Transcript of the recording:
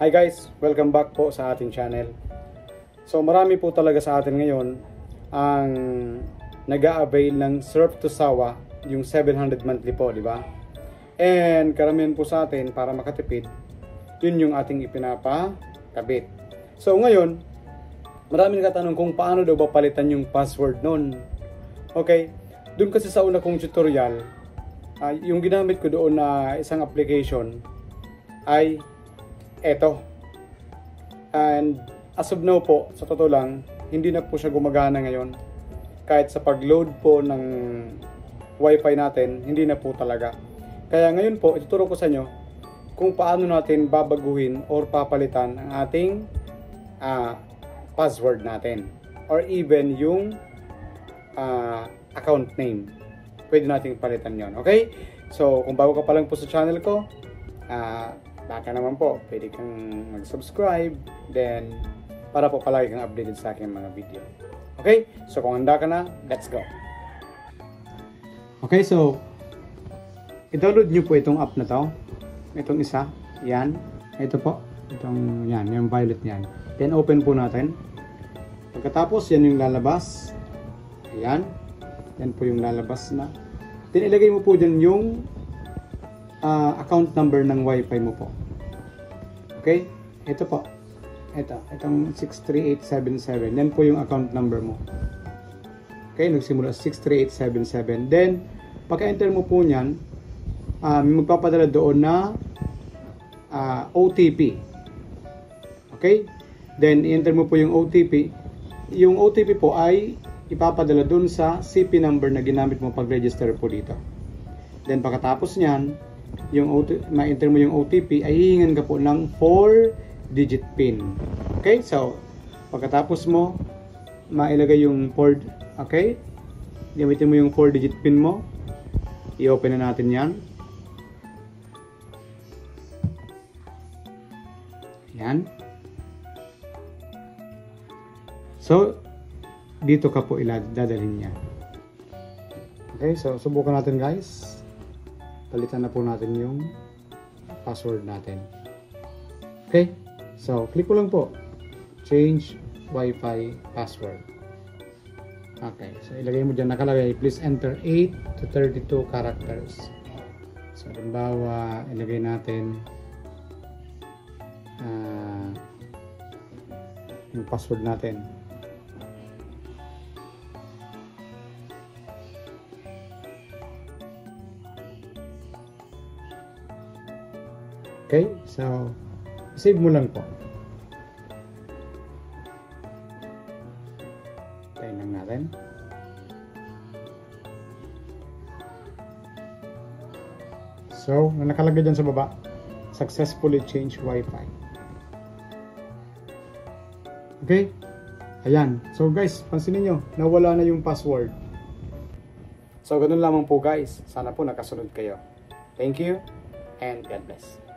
Hi guys, welcome back po sa ating channel. So marami po talaga sa atin ngayon ang nag-a-avail ng Surf to Sawa, yung 700 monthly po, di ba? And karamihan po sa atin para makatipid, yun yung ating ipinapakabit. So ngayon, marami nagtatanong kung paano daw ba palitan yung password nun. Okay, dun kasi sa una kong tutorial, yung ginamit ko doon na isang application ay eto. And as of now po, sa totoo lang, hindi na po siya gumagana ngayon. Kahit sa pag-load po ng wifi natin, hindi na po talaga. Kaya ngayon po, ituturo ko sa inyo kung paano natin babaguhin or papalitan ang ating password natin. Or even yung account name. Pwede natin palitan yon. Okay? So, kung bago ka pa lang po sa channel ko, baka naman po, pwede kang mag-subscribe, then para po palagi kang updated sa aking mga video. Okay? So kung handa ka na, let's go! Okay, so i-download nyo po itong app na to. Itong isa, yan. Ito po, itong yan, yung violet yan. Then open po natin. Pagkatapos, yan yung lalabas. Ayan. Yan po yung lalabas na. Then ilagay mo po dyan yung account number ng wifi mo po. Okay? Ito po. Itong 63877. Yan po yung account number mo. Okay? Nagsimula 63877. Then, pagka-enter mo po niyan, magpapadala doon na OTP. Okay? Then, i-enter mo po yung OTP. Yung OTP po ay ipapadala doon sa CP number na ginamit mo pag-register po dito. Then, pagkatapos niyan, ma-enter mo yung OTP, ay hihingan ka po ng 4-digit PIN. Okay? So, pagkatapos mo, mailagay yung 4, okay? Gamitin mo yung 4-digit PIN mo. I-open na natin yan. Yan. So, dito ka po dadalhin niya. Okay? So, subukan natin guys. Palitan na po natin yung password natin. Okay? So, click ko lang po. Change Wi-Fi password. Okay. So, ilagay mo dyan nakalagay. Please enter 8 to 32 characters. So, halimbawa, ilagay natin yung password natin. Okay, so save mo lang po. Tayo lang natin. So, nakalagay dyan sa baba, successfully change Wi-Fi. Okay, ayan. So guys, pansinin nyo, nawala na yung password. So, ganun lamang po guys. Sana po nakasunod kayo. Thank you and God bless.